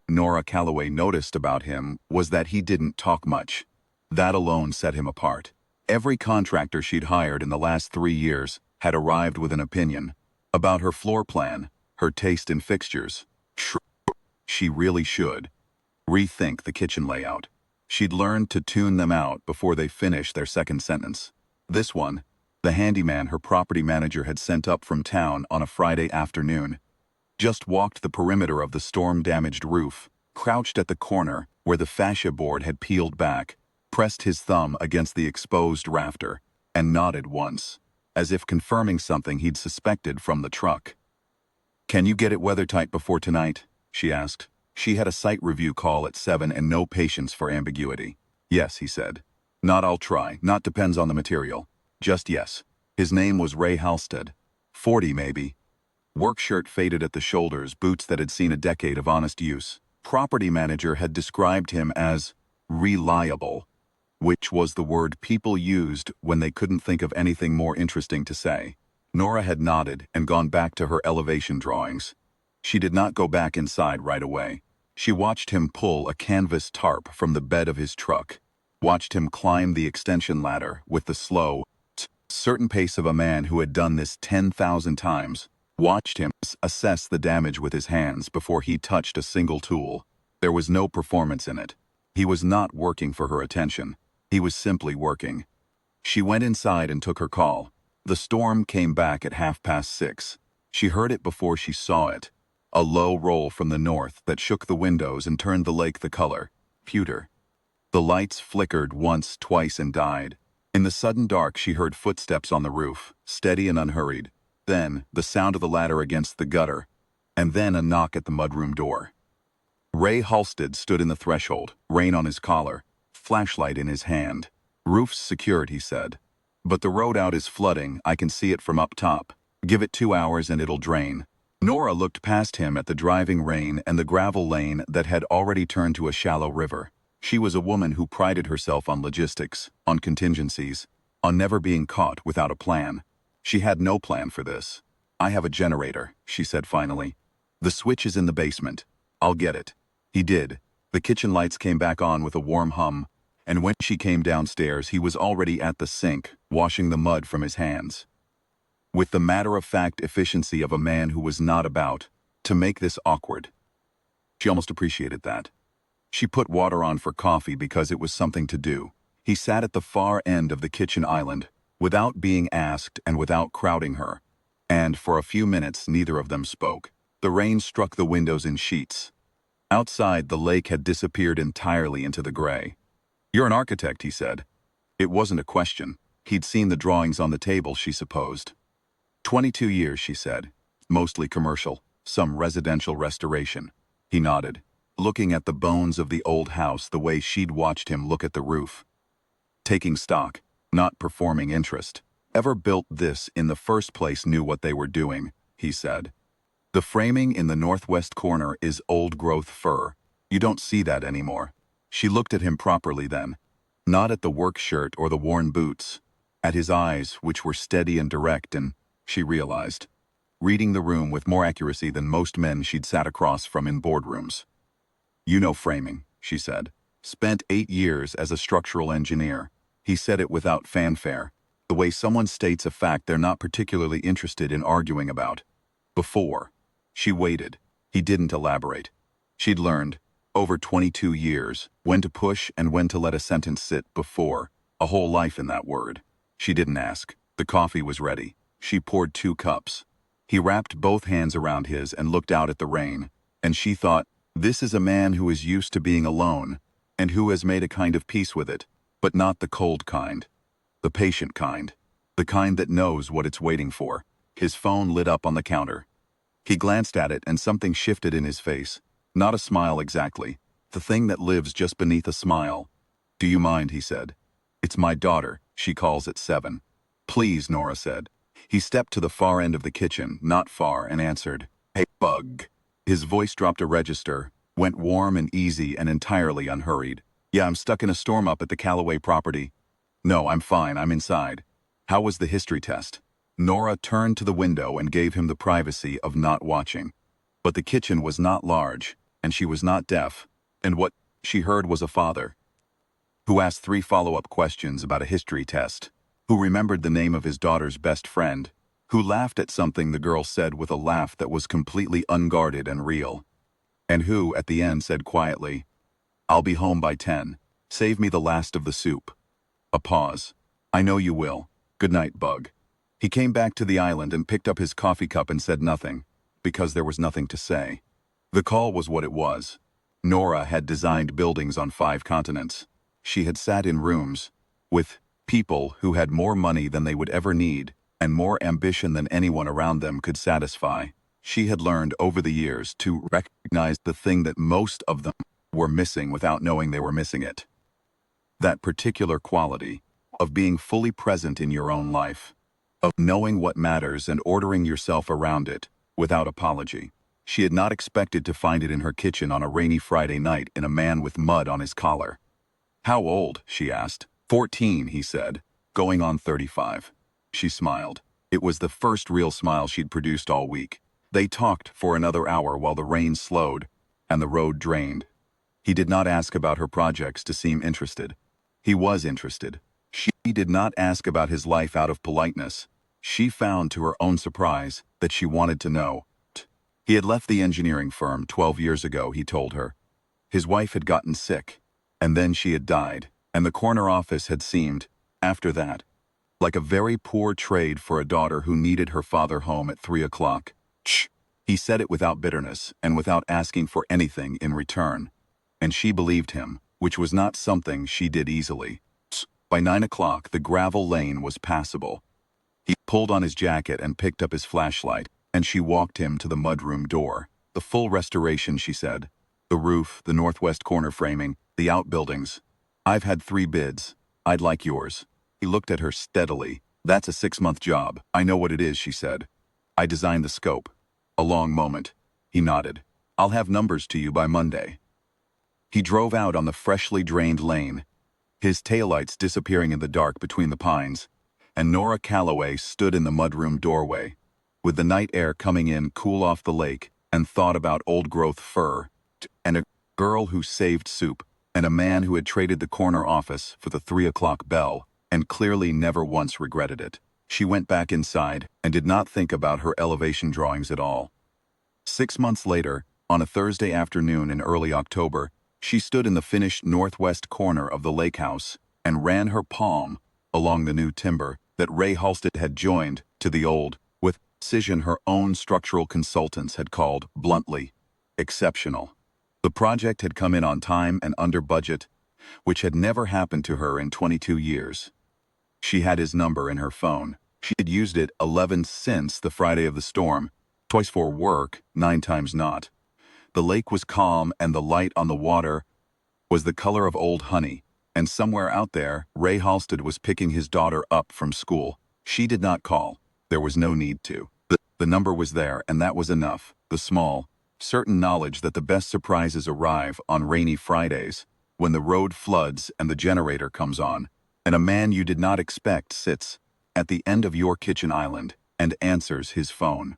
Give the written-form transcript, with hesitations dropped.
Nora Calloway noticed about him was that he didn't talk much. That alone set him apart. Every contractor she'd hired in the last 3 years had arrived with an opinion about her floor plan, her taste in fixtures. She really should rethink the kitchen layout. She'd learned to tune them out before they finished their second sentence. This one, the handyman her property manager had sent up from town on a Friday afternoon, just walked the perimeter of the storm-damaged roof, crouched at the corner where the fascia board had peeled back, pressed his thumb against the exposed rafter, and nodded once, as if confirming something he'd suspected from the truck. "Can you get it weathertight before tonight?" she asked. She had a site review call at 7 and no patience for ambiguity. "Yes," he said. "Not I'll try, not depends on the material. Just yes." His name was Ray Halstead. 40 maybe. Work shirt faded at the shoulders, boots that had seen a decade of honest use. Property manager had described him as reliable, which was the word people used when they couldn't think of anything more interesting to say. Nora had nodded and gone back to her elevation drawings. She did not go back inside right away. She watched him pull a canvas tarp from the bed of his truck, watched him climb the extension ladder with the slow, certain pace of a man who had done this 10,000 times, watched him assess the damage with his hands before he touched a single tool. There was no performance in it. He was not working for her attention. He was simply working. She went inside and took her call. The storm came back at 6:30. She heard it before she saw it. A low roll from the north that shook the windows and turned the lake the color pewter. The lights flickered once, twice, and died. In the sudden dark, she heard footsteps on the roof, steady and unhurried. Then, the sound of the ladder against the gutter. And then a knock at the mudroom door. Ray Halstead stood in the threshold, rein on his collar, flashlight in his hand. "Roof's secured," he said. "But the road out is flooding. I can see it from up top. Give it 2 hours and it'll drain." Nora looked past him at the driving rain and the gravel lane that had already turned to a shallow river. She was a woman who prided herself on logistics, on contingencies, on never being caught without a plan. She had no plan for this. "I have a generator," she said finally. "The switch is in the basement. I'll get it." He did. The kitchen lights came back on with a warm hum, and when she came downstairs, he was already at the sink, washing the mud from his hands. With the matter-of-fact efficiency of a man who was not about to make this awkward. She almost appreciated that. She put water on for coffee because it was something to do. He sat at the far end of the kitchen island, without being asked and without crowding her. And for a few minutes, neither of them spoke. The rain struck the windows in sheets. Outside, the lake had disappeared entirely into the gray. "You're an architect," he said. It wasn't a question. He'd seen the drawings on the table, she supposed. 22 years, she said. Mostly commercial, some residential restoration. He nodded, looking at the bones of the old house the way she'd watched him look at the roof. Taking stock, not performing interest. Whoever built this in the first place knew what they were doing, he said. The framing in the northwest corner is old-growth fir. You don't see that anymore. She looked at him properly then, not at the work shirt or the worn boots, at his eyes, which were steady and direct and, she realized, reading the room with more accuracy than most men she'd sat across from in boardrooms. "You know framing," she said. "Spent 8 years as a structural engineer." He said it without fanfare, the way someone states a fact they're not particularly interested in arguing about. Before. She waited. He didn't elaborate. She'd learned, over 22 years, when to push and when to let a sentence sit before, a whole life in that word. She didn't ask. The coffee was ready. She poured 2 cups. He wrapped both hands around his and looked out at the rain, and she thought, this is a man who is used to being alone, and who has made a kind of peace with it, but not the cold kind. The patient kind. The kind that knows what it's waiting for. His phone lit up on the counter. He glanced at it and something shifted in his face. Not a smile exactly. The thing that lives just beneath a smile. "Do you mind?" he said. "It's my daughter. She calls at 7. "Please," Nora said. He stepped to the far end of the kitchen, not far, and answered, "Hey, bug." His voice dropped a register, went warm and easy and entirely unhurried. "Yeah, I'm stuck in a storm up at the Calloway property." "No, I'm fine. I'm inside." "How was the history test?" Nora turned to the window and gave him the privacy of not watching. But the kitchen was not large. and she was not deaf, and what she heard was a father who asked 3 follow-up questions about a history test, who remembered the name of his daughter's best friend, who laughed at something the girl said with a laugh that was completely unguarded and real, and who, at the end, said quietly, "I'll be home by 10. Save me the last of the soup." A pause. "I know you will. Good night, Bug." He came back to the island and picked up his coffee cup and said nothing, because there was nothing to say. The call was what it was. Nora had designed buildings on 5 continents. She had sat in rooms with people who had more money than they would ever need and more ambition than anyone around them could satisfy. She had learned over the years to recognize the thing that most of them were missing without knowing they were missing it. That particular quality of being fully present in your own life, of knowing what matters and ordering yourself around it without apology. She had not expected to find it in her kitchen on a rainy Friday night in a man with mud on his collar. "How old?" she asked. 14, he said, going on 35. She smiled. It was the first real smile she'd produced all week. They talked for another hour while the rain slowed and the road drained. He did not ask about her projects to seem interested. He was interested. She did not ask about his life out of politeness. She found to her own surprise that she wanted to know. He had left the engineering firm 12 years ago, he told her. His wife had gotten sick, and then she had died, and the corner office had seemed, after that, like a very poor trade for a daughter who needed her father home at 3 o'clock. Shh. He said it without bitterness and without asking for anything in return. And she believed him, which was not something she did easily. By 9 o'clock, the gravel lane was passable. He pulled on his jacket and picked up his flashlight, and she walked him to the mudroom door. The full restoration, she said. The roof, the northwest corner framing, the outbuildings. "I've had 3 bids. I'd like yours." He looked at her steadily. "That's a 6-month job. I know what it is," she said. "I designed the scope." A long moment. He nodded. "I'll have numbers to you by Monday." He drove out on the freshly drained lane, his taillights disappearing in the dark between the pines, and Nora Calloway stood in the mudroom doorway, with the night air coming in cool off the lake, and thought about old-growth fur, and a girl who saved soup, and a man who had traded the corner office for the 3 o'clock bell, and clearly never once regretted it. She went back inside and did not think about her elevation drawings at all. 6 months later, on a Thursday afternoon in early October, she stood in the finished northwest corner of the lake house and ran her palm along the new timber that Ray Halstead had joined to the old, with precision her own structural consultants had called, bluntly, exceptional. The project had come in on time and under budget, which had never happened to her in 22 years. She had his number in her phone. She had used it 11 since the Friday of the storm, twice for work, 9 times not. The lake was calm and the light on the water was the color of old honey, and somewhere out there, Ray Halstead was picking his daughter up from school. She did not call. There was no need to. The number was there, and that was enough. The small, certain knowledge that the best surprises arrive on rainy Fridays, when the road floods and the generator comes on, and a man you did not expect sits at the end of your kitchen island and answers his phone.